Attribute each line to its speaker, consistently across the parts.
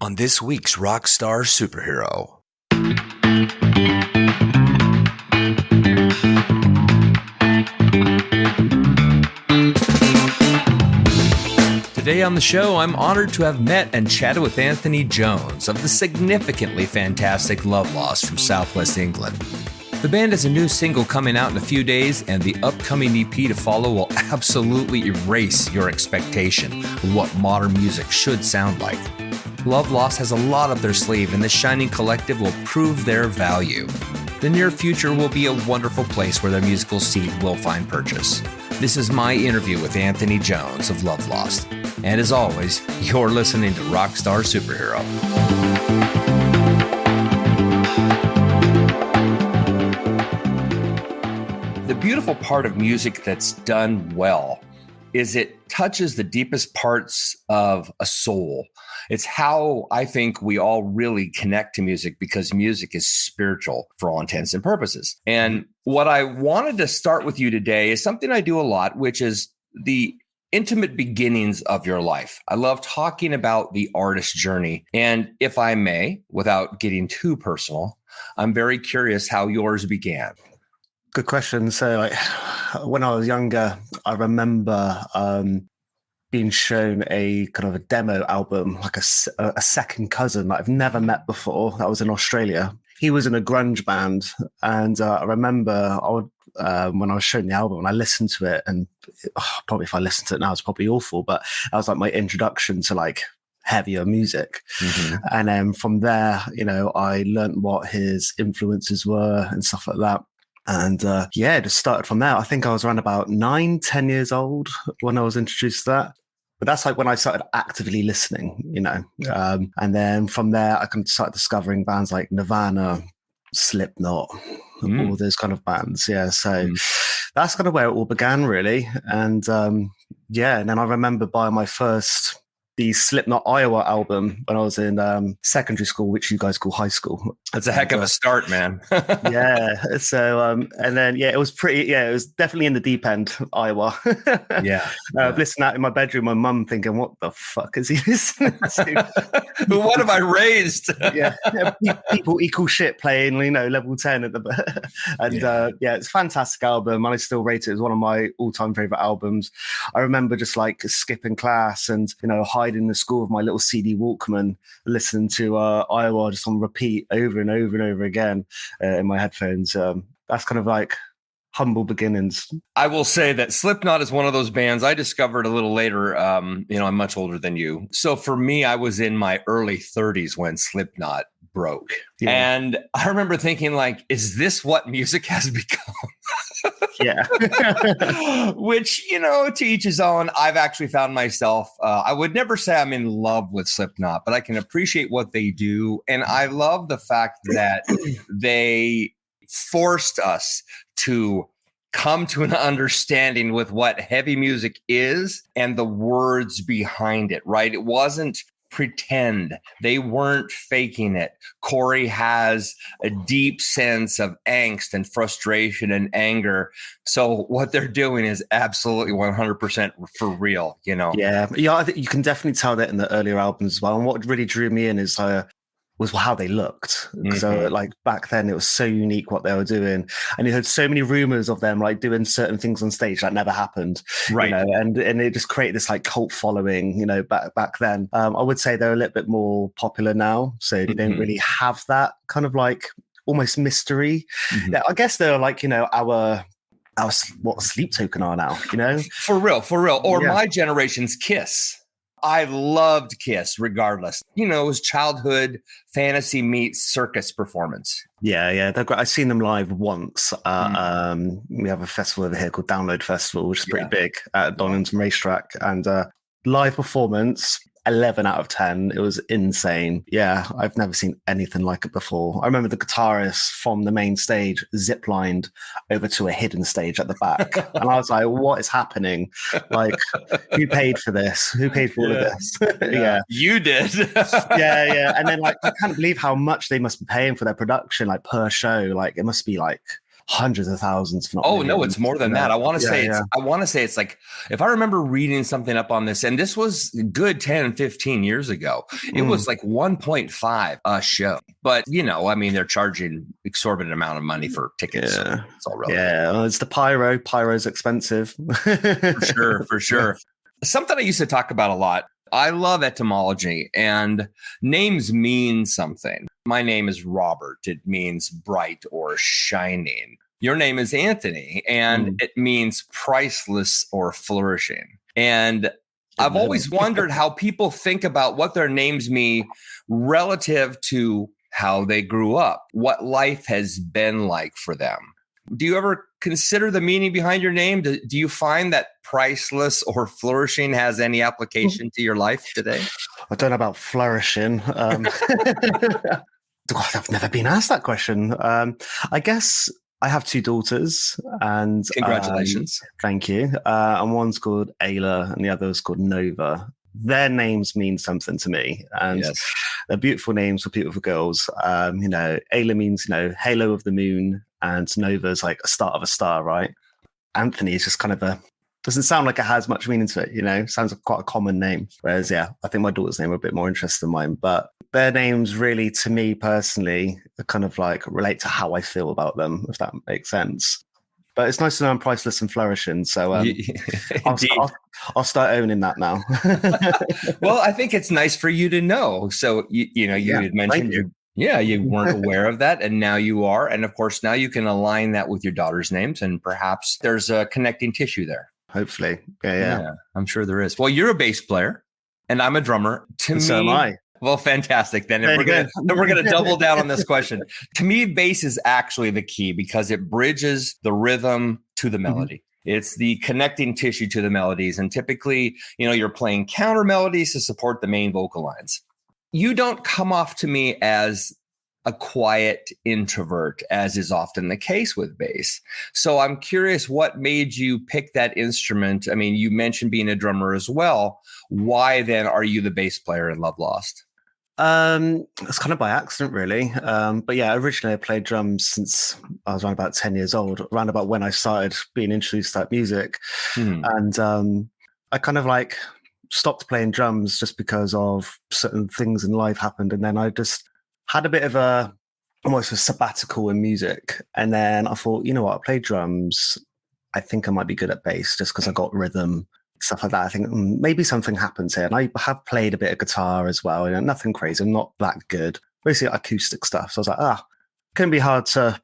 Speaker 1: on this week's Rockstar Superhero. Today on the show, I'm honored to have met and chatted with Anthony Jones of the significantly fantastic LoveLost from Southwest England. The band has a new single coming out in a few days, and the upcoming EP to follow will absolutely erase your expectation of what modern music should sound like. LoveLost has a lot up their sleeve, and this shining collective will prove their value. The near future will be a wonderful place where their musical seed will find purchase. This is my interview with Anthony Jones of LoveLost. And as always, you're listening to Rockstar Superhero. The beautiful part of music that's done well is it touches the deepest parts of a soul. It's how I think we all really connect to music, because music is spiritual for all intents and purposes. And what I wanted to start with you today is something I do a lot, which is the intimate beginnings of your life. I love talking about the artist journey. And if I may, without getting too personal, I'm very curious how yours began.
Speaker 2: Good question. So when I was younger, I remember being shown a kind of a demo album, like a second cousin that I've never met before. That was in Australia. He was in a grunge band. And I remember when I was shown the album and I listened to it, and probably if I listened to it now, it's probably awful, but that was like my introduction to like heavier music. Mm-hmm. And then from there, I learned what his influences were and stuff like that. And it just started from there. I think I was around about 9-10 years old when I was introduced to that. But that's like when I started actively listening, and then from there, I can start discovering bands like Nirvana, Slipknot, all those kind of bands. Yeah. So that's kind of where it all began, really. And and then I remember buying my first the Slipknot Iowa album when I was in secondary school, which you guys call high school.
Speaker 1: That's a heck of a start, man.
Speaker 2: Yeah. So, and then, it was it was definitely in the deep end, Iowa. Listening out in my bedroom, my mum thinking, what the fuck is he listening to?
Speaker 1: What have I raised?
Speaker 2: People equal shit playing, level 10 at the, and it's a fantastic album. And I still rate it as one of my all-time favorite albums. I remember just like skipping class and, hiding in the school with my little CD Walkman, listening to Iowa just on repeat over and over and over again in my headphones. That's kind of like humble beginnings.
Speaker 1: I will say that Slipknot is one of those bands I discovered a little later. I'm much older than you. So for me, I was in my early 30s when Slipknot broke. Yeah. And I remember thinking, like, is this what music has become?
Speaker 2: Yeah.
Speaker 1: Which, to each his own. I've actually found myself, I would never say I'm in love with Slipknot, but I can appreciate what they do. And I love the fact that they forced us to come to an understanding with what heavy music is and the words behind it, right? It wasn't pretend. They weren't faking it. Corey has a deep sense of angst and frustration and anger. So what they're doing is absolutely 100% for real,
Speaker 2: Yeah, I think you can definitely tell that in the earlier albums as well. And what really drew me in is was how they looked. So like back then it was so unique what they were doing, and you heard so many rumors of them like doing certain things on stage that never happened,
Speaker 1: right?
Speaker 2: And it just created this like cult following, back then. I would say they're a little bit more popular now, so they don't really have that kind of like almost mystery. Yeah, I guess they're like our what Sleep Token are now,
Speaker 1: for real, or my generation's Kiss. I loved Kiss regardless. It was childhood fantasy meets circus performance.
Speaker 2: Yeah. They're great. I've seen them live once. We have a festival over here called Download Festival, which is pretty big at Donington Racetrack. And live performance, 11 out of 10. It was insane. Yeah, I've never seen anything like it before. I remember the guitarist from the main stage ziplined over to a hidden stage at the back. And I was like, what is happening? Like, who paid for this? Who paid for all of this? Yeah.
Speaker 1: You did.
Speaker 2: And then like, I can't believe how much they must be paying for their production, like per show. Like, it must be like hundreds of thousands, if not
Speaker 1: Oh no,
Speaker 2: millions,
Speaker 1: it's more than
Speaker 2: you know?
Speaker 1: that. I want to
Speaker 2: Yeah,
Speaker 1: say
Speaker 2: yeah.
Speaker 1: it's like, if I remember reading something up on this, and this was good 10, 15 years ago, it was like 1.5 a show. But I mean, they're charging exorbitant amount of money for tickets.
Speaker 2: Yeah.
Speaker 1: So it's all relative.
Speaker 2: Yeah, well, it's the pyro. Pyro's expensive.
Speaker 1: For sure. Something I used to talk about a lot. I love etymology, and names mean something. My name is Robert. It means bright or shining. Your name is Anthony, and it means priceless or flourishing. And I've always wondered how people think about what their names mean relative to how they grew up, what life has been like for them. Do you ever consider the meaning behind your name? Do you find that priceless or flourishing has any application to your life today?
Speaker 2: I don't know about flourishing. I've never been asked that question. I guess I have two daughters, and
Speaker 1: Congratulations.
Speaker 2: Thank you. And one's called Ayla, and the other is called Nova. Their names mean something to me, and they're beautiful names for beautiful girls. Ayla means halo of the moon, and Nova's like a start of a star, right? Anthony is just kind of doesn't sound like it has much meaning to it, sounds like quite a common name. Whereas, I think my daughter's name are a bit more interesting than mine, but their names really, to me personally, kind of like relate to how I feel about them, if that makes sense. But it's nice to know I'm priceless and flourishing. So I'll start owning that now.
Speaker 1: Well, I think it's nice for you to know. So, you had mentioned you weren't aware of that, and now you are. And of course, now you can align that with your daughter's names, and perhaps there's a connecting tissue there.
Speaker 2: Hopefully. Yeah.
Speaker 1: I'm sure there is. Well, you're a bass player, and I'm a drummer.
Speaker 2: So am I.
Speaker 1: Well, fantastic. Then we're gonna double down on this question. To me, bass is actually the key because it bridges the rhythm to the melody. It's the connecting tissue to the melodies, and typically, you're playing counter melodies to support the main vocal lines. You don't come off to me as a quiet introvert, as is often the case with bass. So I'm curious, what made you pick that instrument? I mean, you mentioned being a drummer as well. Why then are you the bass player in LoveLost?
Speaker 2: It's kind of by accident, really. But yeah, originally I played drums since I was around about 10 years old, around about when I started being introduced to that music. And I kind of like stopped playing drums just because of certain things in life happened. And then I just had a bit of almost a sabbatical in music. And then I thought, you know what, I play drums. I think I might be good at bass just because I got rhythm, stuff like that. I think maybe something happens here. And I have played a bit of guitar as well. Nothing crazy. I'm not that good. Basically acoustic stuff. So I was like, couldn't be hard to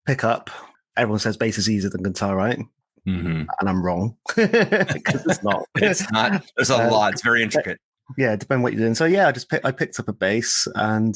Speaker 2: pick up. Everyone says bass is easier than guitar, right? And I'm wrong. Because it's not.
Speaker 1: It's not. There's a lot. It's very intricate.
Speaker 2: Yeah, it depends what you're doing. So yeah, I picked up a bass and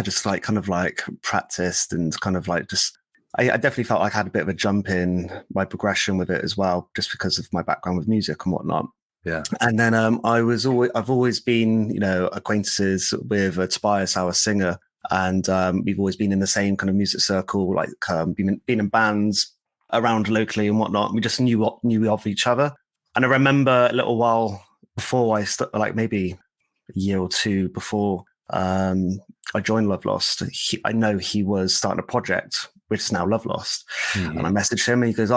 Speaker 2: just like kind of like practiced and kind of like just I definitely felt like I had a bit of a jump in my progression with it as well, just because of my background with music and whatnot.
Speaker 1: Yeah.
Speaker 2: And then I've always been, acquaintances with Tobias, our singer, and we've always been in the same kind of music circle, like been in bands around locally and whatnot. We just knew of each other. And I remember a little while before like maybe a year or two before I joined LoveLost, I know he was starting a project, which is now LoveLost. And I messaged him and he goes,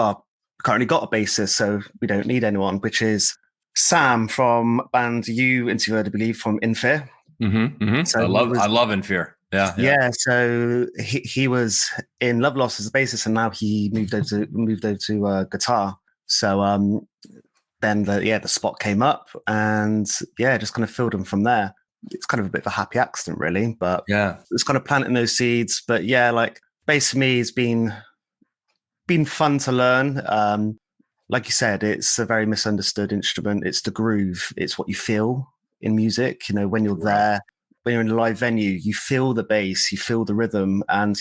Speaker 2: currently got a bassist, so we don't need anyone, which is Sam from band you interviewed, I believe, from In Fear.
Speaker 1: So I love In Fear.
Speaker 2: Yeah. So he was in LoveLost as a bassist, and now he moved over to guitar. So then the spot came up, and just kind of filled him from there. It's kind of a bit of a happy accident, really, but it's kind of planting those seeds. But like bass for me has been fun to learn. Like you said, it's a very misunderstood instrument. It's the groove. It's what you feel in music. When you're there, when you're in a live venue, you feel the bass, you feel the rhythm, and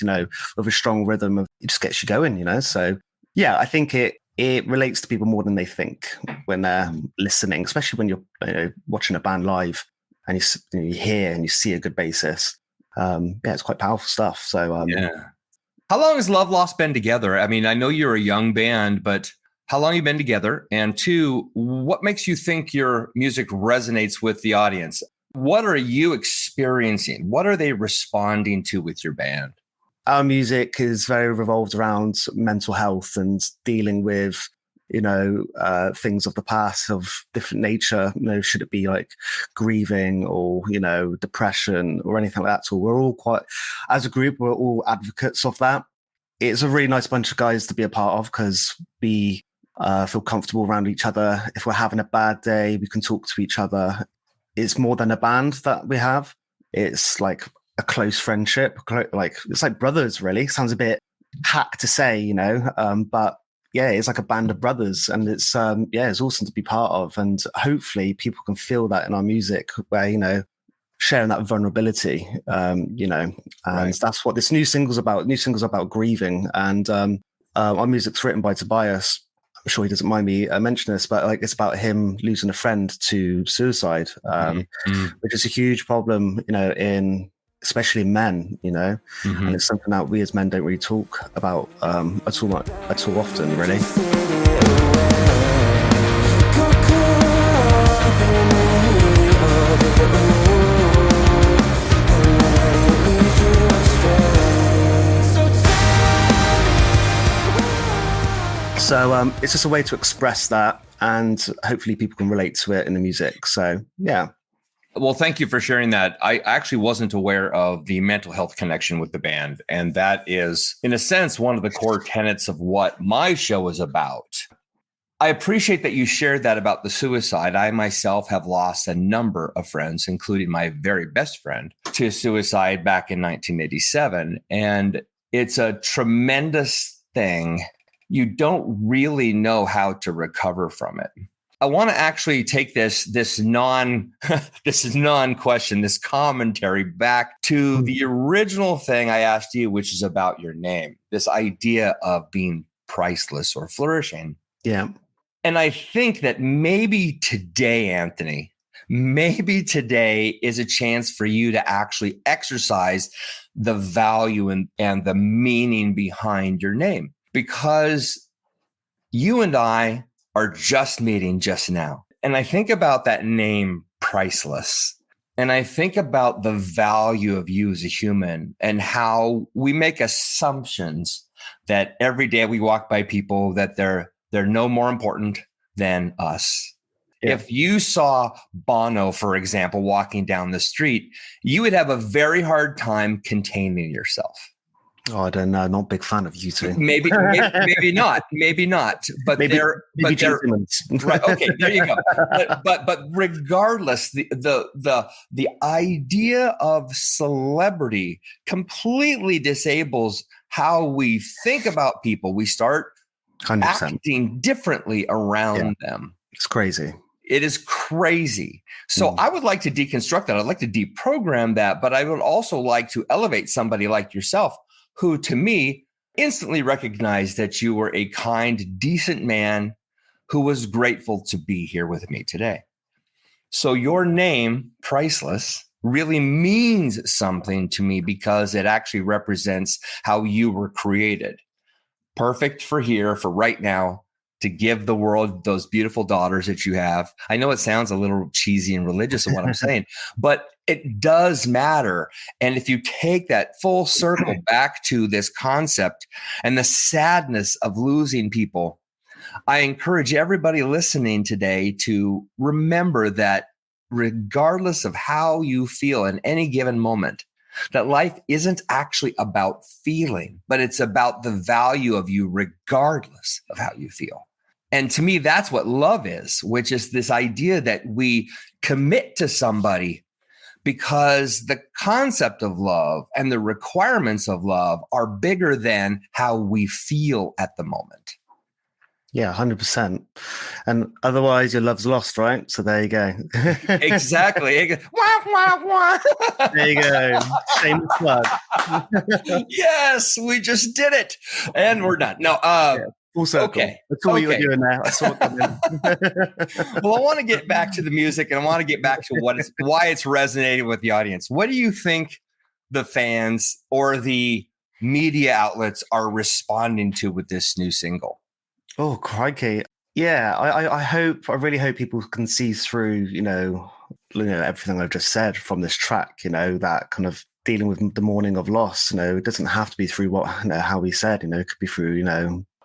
Speaker 2: with a strong rhythm, it just gets you going. So I think it relates to people more than they think when they're listening, especially when you're watching a band live and you hear and you see a good bassist. It's quite powerful stuff. So
Speaker 1: how long has LoveLost been together? I mean, I know you're a young band, but how long have you been together? And two, what makes you think your music resonates with the audience? What are you experiencing? What are they responding to with your band?
Speaker 2: our music is very revolved around mental health and dealing with, things of the past of different nature. Should it be like grieving or, depression or anything like that? So we're all as a group, we're all advocates of that. It's a really nice bunch of guys to be a part of because we feel comfortable around each other. If we're having a bad day, we can talk to each other. It's more than a band that we have. It's like a close friendship. Like it's like brothers, really. Sounds a bit hack to say, but yeah, it's like a band of brothers, and it's it's awesome to be part of. And hopefully, people can feel that in our music, where sharing that vulnerability, and
Speaker 1: Right.
Speaker 2: that's what this new single's about. New single's about grieving, and our music's written by Tobias. I'm sure he doesn't mind me mentioning this, but like it's about him losing a friend to suicide, which is a huge problem, in especially men, and it's something that we as men don't really talk about at all often, really. So it's just a way to express that, and hopefully people can relate to it in the music. So, yeah.
Speaker 1: Well, thank you for sharing that. I actually wasn't aware of the mental health connection with the band. And that is, in a sense, one of the core tenets of what my show is about. I appreciate that you shared that about the suicide. I myself have lost a number of friends, including my very best friend, to suicide back in 1987. And it's a tremendous thing. You don't really know how to recover from it. I want to actually take this non-question, this commentary back to the original thing I asked you, which is about your name, this idea of being priceless or flourishing.
Speaker 2: Yeah.
Speaker 1: And I think that maybe today, Anthony, is a chance for you to actually exercise the value and the meaning behind your name. Because you and I are just meeting just now. And I think about that name, priceless. And I think about the value of you as a human and how we make assumptions that every day we walk by people that they're no more important than us. Yeah. If you saw Bono, for example, walking down the street, you would have a very hard time containing yourself.
Speaker 2: Oh, I don't know. Not a big fan of you two.
Speaker 1: Maybe not. But
Speaker 2: maybe
Speaker 1: they're right. Okay, there you go. But regardless, the idea of celebrity completely disables how we think about people. We start 100%. Acting differently around them.
Speaker 2: It's crazy.
Speaker 1: It is crazy. So I would like to deconstruct that. I'd like to deprogram that, but I would also like to elevate somebody like yourself, who to me instantly recognized that you were a kind, decent man who was grateful to be here with me today. So your name, Priceless, really means something to me because it actually represents how you were created. Perfect for right now, to give the world those beautiful daughters that you have. I know it sounds a little cheesy and religious in what I'm saying, but it does matter. And if you take that full circle back to this concept and the sadness of losing people, I encourage everybody listening today to remember that regardless of how you feel in any given moment, that life isn't actually about feeling, but it's about the value of you regardless of how you feel. And to me, that's what love is, which is this idea that we commit to somebody because the concept of love and the requirements of love are bigger than how we feel at the moment.
Speaker 2: Yeah, 100%. And otherwise your love's lost, right? So there you go.
Speaker 1: Exactly. Wah, wah, wah.
Speaker 2: There you go. Same plug.
Speaker 1: Yes, we just did it. And we're done. No,
Speaker 2: full circle.
Speaker 1: Okay.
Speaker 2: That's all you were doing there. I saw it.
Speaker 1: Well, I want to get back to the music, and I want to get back to why it's resonating with the audience. What do you think the fans or the media outlets are responding to with this new single?
Speaker 2: Oh, crikey. Yeah, I really hope people can see through, everything I've just said from this track, that kind of dealing with the mourning of loss. It doesn't have to be through what, how we said, it could be through,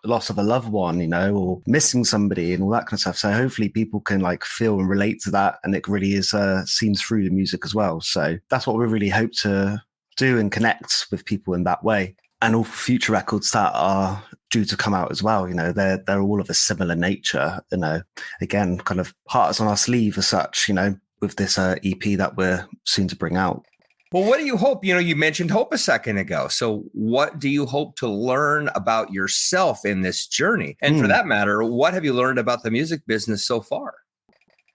Speaker 2: loss of a loved one, or missing somebody and all that kind of stuff. So hopefully people can like feel and relate to that. And it really is seen through the music as well. So that's what we really hope to do and connect with people in that way. And all future records that are due to come out as well, they're all of a similar nature, again, kind of hearts on our sleeve as such, with this EP that we're soon to bring out.
Speaker 1: Well, what do you hope? You mentioned hope a second ago. So what do you hope to learn about yourself in this journey? And for that matter, what have you learned about the music business so far?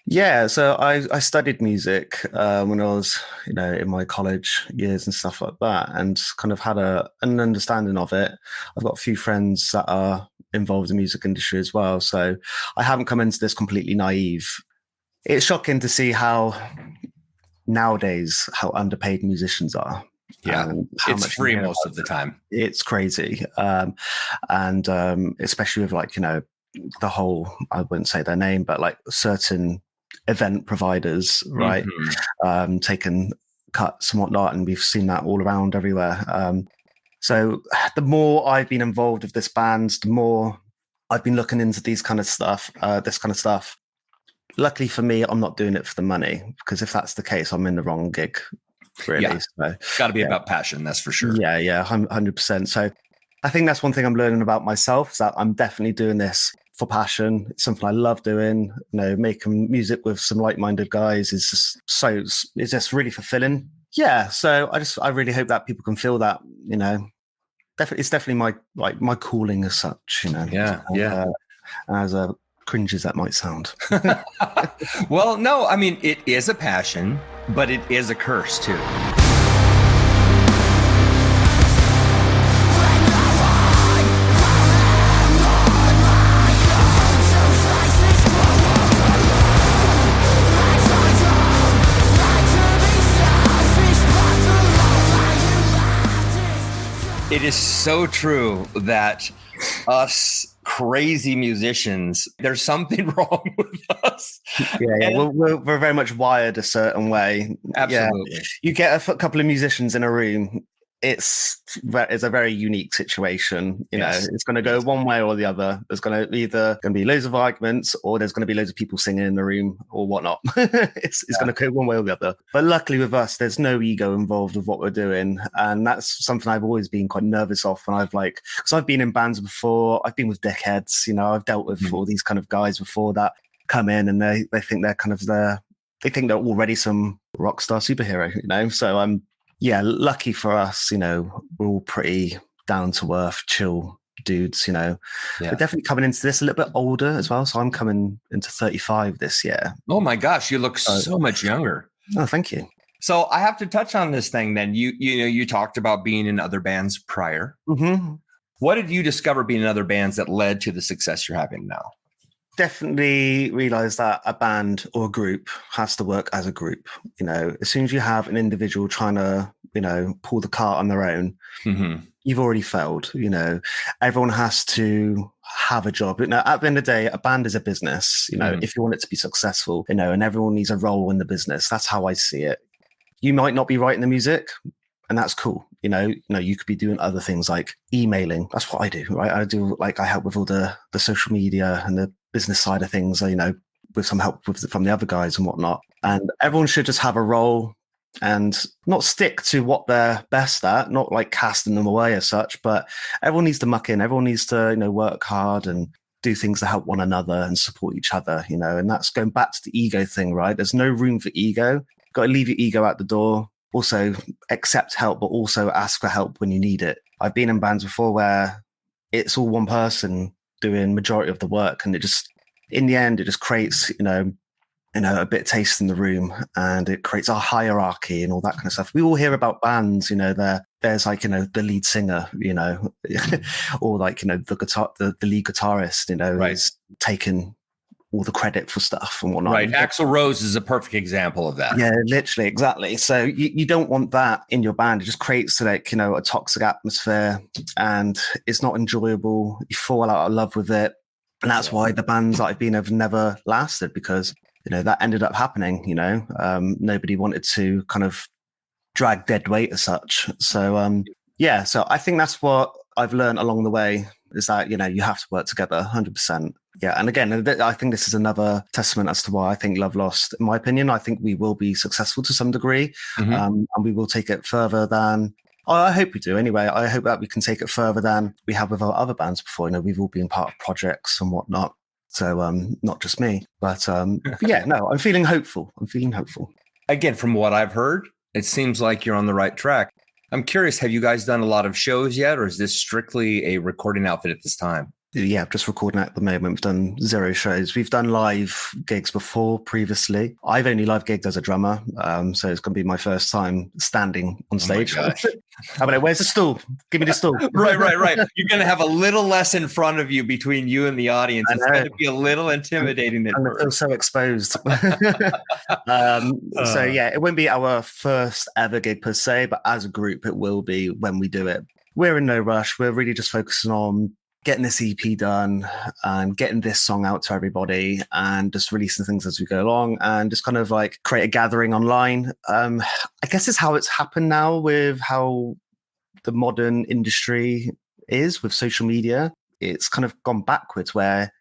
Speaker 2: Yeah, so I studied music when I was, in my college years and stuff like that, and kind of had an understanding of it. I've got a few friends that are involved in the music industry as well, so I haven't come into this completely naive. It's shocking to see how nowadays how underpaid musicians are.
Speaker 1: Yeah, it's free most of the time.
Speaker 2: It's crazy, and especially with like the whole, I wouldn't say their name, but like certain event providers, right? Taking cuts and whatnot, and we've seen that all around everywhere. So the more I've been involved with this band, the more I've been looking into this kind of stuff. Luckily for me, I'm not doing it for the money, because if that's the case, I'm in the wrong gig, really.
Speaker 1: Yeah. So, it's got to be about passion, that's for sure.
Speaker 2: Yeah, 100%. So I think that's one thing I'm learning about myself, is that I'm definitely doing this for passion. It's something I love doing. Making music with some like-minded guys is just it's just really fulfilling. Yeah, so I really hope that people can feel that. It's definitely my calling as such.
Speaker 1: Yeah.
Speaker 2: As cringe as that might sound.
Speaker 1: Well, no, I mean, it is a passion, but it is a curse too. It is so true that us crazy musicians, there's something wrong with us.
Speaker 2: Yeah. We're very much wired a certain way.
Speaker 1: Absolutely.
Speaker 2: Yeah. You get a couple of musicians in a room, it's a very unique situation. It's going to go one way or the other. There's going to be loads of arguments, or there's going to be loads of people singing in the room or whatnot. It's going to go one way or the other. But luckily with us, there's no ego involved with what we're doing. And that's something I've always been quite nervous of. And because I've been in bands before, I've been with dickheads, I've dealt with all these kind of guys before that come in and they think they're kind of they think they're already some Rockstar superhero, So yeah, lucky for us, we're all pretty down to earth, chill dudes, We're definitely coming into this a little bit older as well. So I'm coming into 35 this year.
Speaker 1: Oh my gosh, you look so much younger.
Speaker 2: Oh, thank you.
Speaker 1: So I have to touch on this thing then. You talked about being in other bands prior.
Speaker 2: Mm-hmm.
Speaker 1: What did you discover being in other bands that led to the success you're having now?
Speaker 2: Definitely realize that a band or a group has to work as a group. As soon as you have an individual trying to, pull the cart on their own, you've already failed. Everyone has to have a job. At the end of the day, a band is a business, if you want it to be successful, and everyone needs a role in the business. That's how I see it. You might not be writing the music, and that's cool. You could be doing other things like emailing. That's what I do, right? I help with all the social media and the business side of things, with some help from the other guys and whatnot. And everyone should just have a role and not stick to what they're best at, not like casting them away as such, but everyone needs to muck in. Everyone needs to, work hard and do things to help one another and support each other, and that's going back to the ego thing, right? There's no room for ego. You've got to leave your ego at the door. Also accept help, but also ask for help when you need it. I've been in bands before where it's all one person doing majority of the work, and in the end, it just creates, a bit of taste in the room, and it creates a hierarchy and all that kind of stuff. We all hear about bands, there's like, the lead singer, or like, the lead guitarist,
Speaker 1: right,
Speaker 2: is taking all the credit for stuff and whatnot.
Speaker 1: Right. Axl Rose is a perfect example of that.
Speaker 2: Yeah, literally. Exactly. So you don't want that in your band. It just creates a toxic atmosphere, and it's not enjoyable. You fall out of love with it. And that's why the bands that I've been have never lasted, because, that ended up happening, nobody wanted to kind of drag dead weight as such. So yeah, so I think that's what I've learned along the way, is that, you know, you have to work together 100%. Yeah. And again, I think this is another testament as to why I think LoveLost, in my opinion, I think we will be successful to some degree. And we will take it further than, I hope we do anyway. I hope that we can take it further than we have with our other bands before. You know, we've all been part of projects and whatnot. So not just me, but yeah, no, I'm feeling hopeful.
Speaker 1: Again, from what I've heard, it seems like you're on the right track. I'm curious, have you guys done a lot of shows yet, or is this strictly a recording outfit at this time?
Speaker 2: Yeah, just recording at the moment. We've done 0 shows. We've done live gigs previously. I've only live gigged as a drummer, so it's going to be my first time standing on stage.
Speaker 1: Oh my gosh.
Speaker 2: How about it? Where's the stool? Give me the stool.
Speaker 1: Right. You're going to have a little less in front of you between you and the audience. It's going to be a little intimidating.
Speaker 2: And I feel so exposed. So yeah, it won't be our first ever gig per se, but as a group, it will be when we do it. We're in no rush. We're really just focusing on getting this EP done and getting this song out to everybody and just releasing things as we go along and just kind of like create a gathering online. I guess it's how it's happened now with how the modern industry is with social media. It's kind of gone backwards where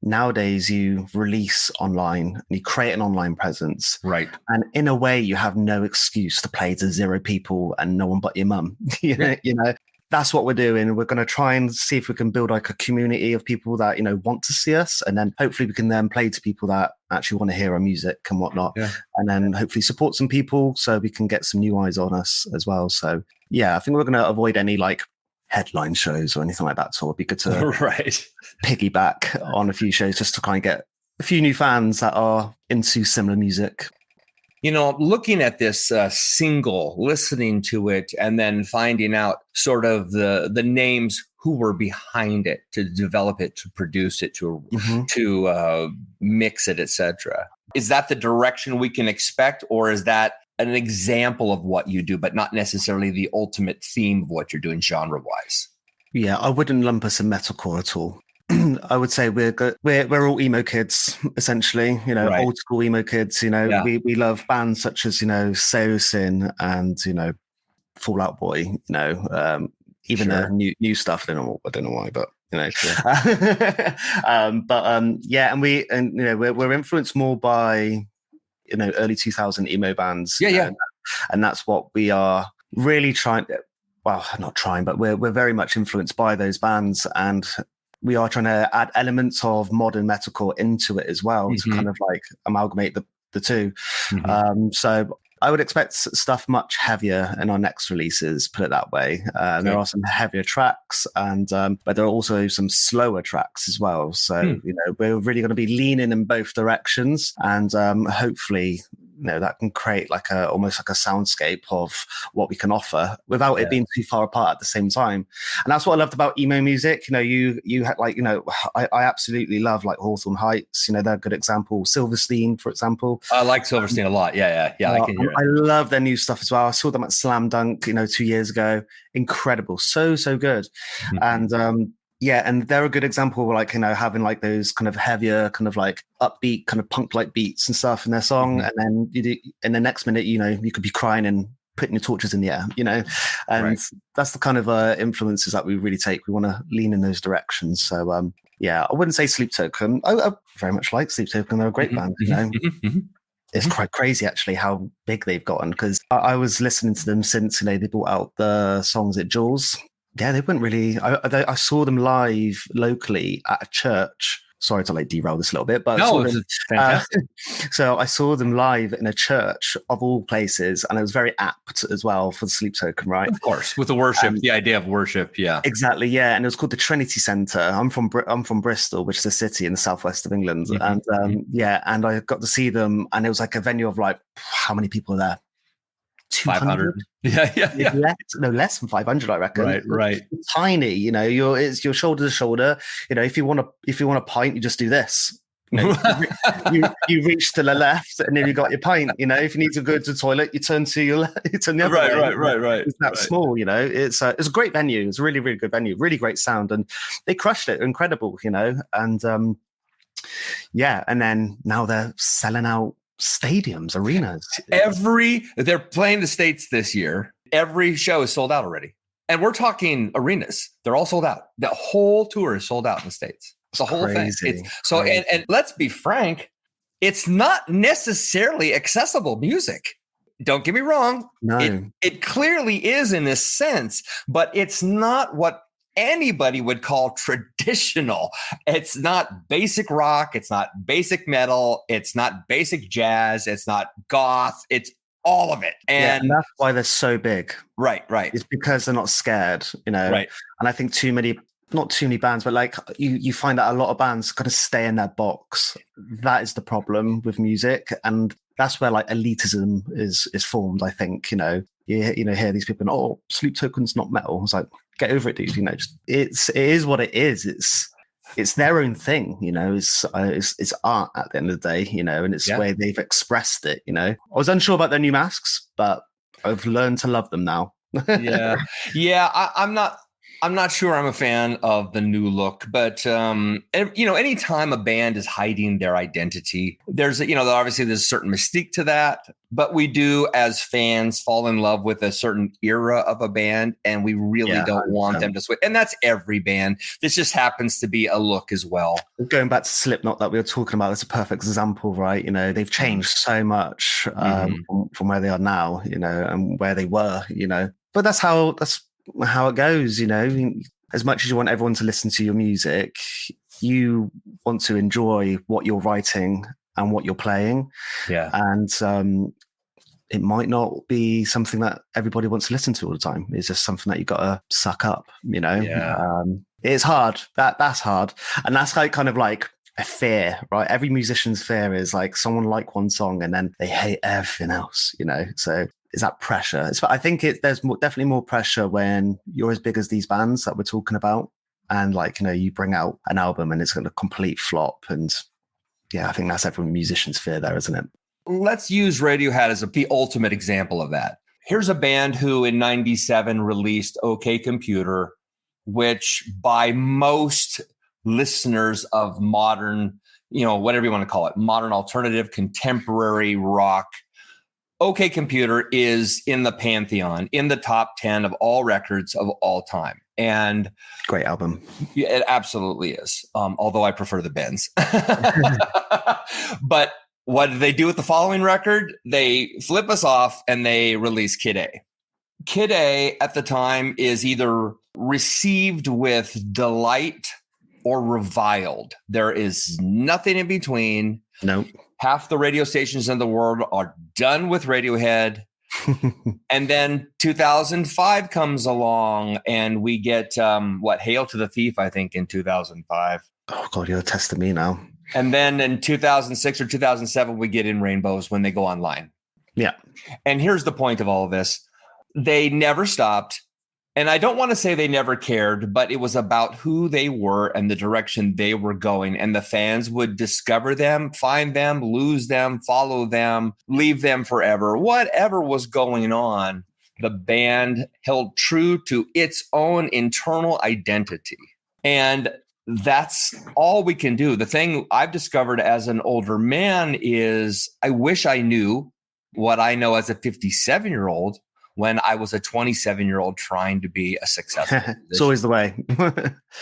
Speaker 2: nowadays you release online and you create an online presence.
Speaker 1: Right.
Speaker 2: And in a way, you have no excuse to play to 0 people and no one but your mum. You know, that's what we're doing. We're going to try and see if we can build like a community of people that, you know, want to see us. And then hopefully we can then play to people that actually want to hear our music and whatnot. Yeah. And then hopefully support some people so we can get some new eyes on us as well. So yeah, I think we're going to avoid any like headline shows or anything like that. So it'd be good to piggyback on a few shows just to kind of get a few new fans that are into similar music.
Speaker 1: You know, looking at this single, listening to it, and then finding out sort of the names who were behind it, to develop it, to produce it, to mix it, etc. Is that the direction we can expect, or is that an example of what you do, but not necessarily the ultimate theme of what you're doing genre-wise? Yeah,
Speaker 2: I wouldn't lump us in metalcore at all. I would say we're all emo kids, essentially, you know, old school emo kids, you know, we love bands such as, you know, Seosin and, you know, Fall Out Boy, you know, even the new stuff. I don't know why, but, you know, yeah. And you know, we're influenced more by, you know, early 2000 emo bands.
Speaker 1: Yeah.
Speaker 2: And that's what we are really trying. Well, not trying, but we're very much influenced by those bands, and we are trying to add elements of modern metalcore into it as well to kind of like amalgamate the two. So I would expect stuff much heavier in our next releases, put it that way. There are some heavier tracks, and but there are also some slower tracks as well. So, you know, we're really going to be leaning in both directions, and hopefully, you know, that can create like almost like a soundscape of what we can offer without it being too far apart at the same time. And that's what I loved about emo music. You know, you had like, you know, I absolutely love like Hawthorne Heights. You know, they're a good example. Silverstein, for example.
Speaker 1: I like Silverstein a lot. Yeah. I can hear it.
Speaker 2: I love their new stuff as well. I saw them at Slam Dunk, you know, 2 years ago. Incredible. So good. And yeah, and they're a good example of like, you know, having like those kind of heavier, kind of like upbeat, kind of punk-like beats and stuff in their song. And then in the next minute, you know, you could be crying and putting your torches in the air, you know, and that's the kind of influences that we really take. We want to lean in those directions. So yeah, I wouldn't say Sleep Token. I very much like Sleep Token. They're a great band, you know. It's quite crazy actually how big they've gotten, because I was listening to them since, you know, they brought out the songs at Jules. Yeah, they weren't really. I saw them live locally at a church. Sorry to like derail this a little bit, but
Speaker 1: fantastic.
Speaker 2: So I saw them live in a church of all places, and it was very apt as well for the Sleep Token, right?
Speaker 1: Of course, with the worship, the idea of worship, yeah,
Speaker 2: exactly, yeah. And it was called the Trinity Centre. I'm from Bristol, which is a city in the southwest of England, and yeah, and I got to see them, and it was like a venue of like, how many people are there?
Speaker 1: 500. Yeah.
Speaker 2: Less than 500, I reckon.
Speaker 1: Right.
Speaker 2: It's tiny, you know. It's your shoulder to shoulder. You know, if you want a pint, you just do this. You know, you reach to the left, and then you got your pint. You know, if you need to go to the toilet, you turn to your left. You turn the other way.
Speaker 1: Right.
Speaker 2: It's that small, you know. It's a great venue. It's a really, really good venue. Really great sound, and they crushed it. Incredible, you know. And yeah, and then now they're selling out stadiums, arenas.
Speaker 1: They're playing the States this year. Every show is sold out already. And we're talking arenas. They're all sold out. The whole tour is sold out in the States. The whole thing. And let's be frank, it's not necessarily accessible music. Don't get me wrong.
Speaker 2: No.
Speaker 1: It clearly is in this sense, but it's not what anybody would call traditional. It's not basic rock. It's not basic metal. It's not basic jazz. It's not goth. It's all of it.
Speaker 2: And that's why they're so big.
Speaker 1: Right.
Speaker 2: It's because they're not scared,
Speaker 1: Right.
Speaker 2: And I think not too many bands, but like you find that a lot of bands kind of stay in their box. That is the problem with music. And that's where like elitism is formed, I think. You hear these people, Sleep Token's not metal. It's like, get over it, dude. It is what it is. It's their own thing, it's art at the end of the day, and it's the way they've expressed it, I was unsure about their new masks, but I've learned to love them now.
Speaker 1: I'm not sure I'm a fan of the new look, but anytime a band is hiding their identity, there's obviously there's a certain mystique to that, but we do as fans fall in love with a certain era of a band, and we really don't want them to switch. And that's every band. This just happens to be a look as well.
Speaker 2: Going back to Slipknot that we were talking about, it's a perfect example, right? They've changed so much from where they are now, and where they were, but that's how it goes, as much as you want everyone to listen to your music, you want to enjoy what you're writing and what you're playing. Yeah. And it might not be something that everybody wants to listen to all the time. It's just something that you got to suck up, It's hard. That's hard. And that's like kind of like a fear, right? Every musician's fear is like someone like one song and then they hate everything else, so is that pressure? I think there's definitely more pressure when you're as big as these bands that we're talking about, and you bring out an album and it's going to complete flop. And I think that's every musician's fear there, isn't it?
Speaker 1: Let's use Radiohead as the ultimate example of that. Here's a band who in '97 released OK Computer, which by most listeners of modern, whatever you want to call it, modern alternative, contemporary rock, OK Computer is in the pantheon, in the top 10 of all records of all time. And
Speaker 2: great album.
Speaker 1: It absolutely is. Although I prefer the Bends. But what did they do with the following record? They flip us off and they release Kid A. Kid A at the time is either received with delight or reviled. There is nothing in between.
Speaker 2: Nope.
Speaker 1: Half the radio stations in the world are done with Radiohead. And then 2005 comes along and we get, Hail to the Thief, I think, in 2005.
Speaker 2: Oh, God, you're testing me now.
Speaker 1: And then in 2006 or 2007, we get In Rainbows when they go online.
Speaker 2: Yeah.
Speaker 1: And here's the point of all of this. They never stopped. And I don't want to say they never cared, but it was about who they were and the direction they were going. And the fans would discover them, find them, lose them, follow them, leave them forever. Whatever was going on, the band held true to its own internal identity. And that's all we can do. The thing I've discovered as an older man is I wish I knew what I know as a 57-year-old when I was a 27-year-old trying to be a successful musician.
Speaker 2: It's always the way.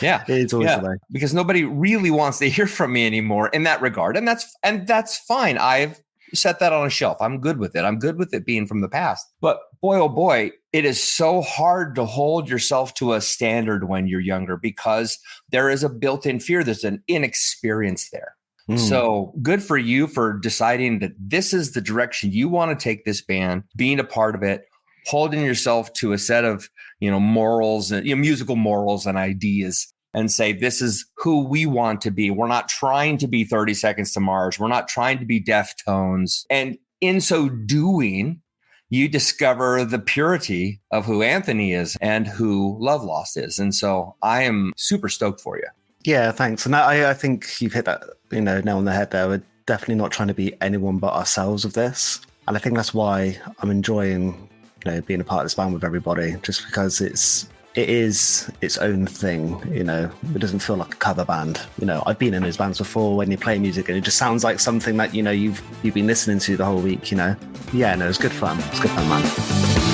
Speaker 1: Yeah.
Speaker 2: It's always the way.
Speaker 1: Because nobody really wants to hear from me anymore in that regard. And that's fine. I've set that on a shelf. I'm good with it. I'm good with it being from the past. But boy, oh boy, it is so hard to hold yourself to a standard when you're younger because there is a built-in fear. There's an inexperience there. So good for you for deciding that this is the direction you want to take this band, being a part of it, holding yourself to a set of, morals, musical morals and ideas, and say, this is who we want to be. We're not trying to be 30 Seconds to Mars. We're not trying to be Deftones. And in so doing, you discover the purity of who Anthony is and who LoveLost is. And so I am super stoked for you.
Speaker 2: Yeah, thanks. And I think you've hit that, nail on the head there. We're definitely not trying to be anyone but ourselves with this. And I think that's why I'm enjoying being a part of this band with everybody, just because it's it is its own thing, you know. It doesn't feel like a cover band. You know, I've been in those bands before when you play music and it just sounds like something that, you know, you've been listening to the whole week, you know. Yeah, no, it's good fun. It's good fun, man.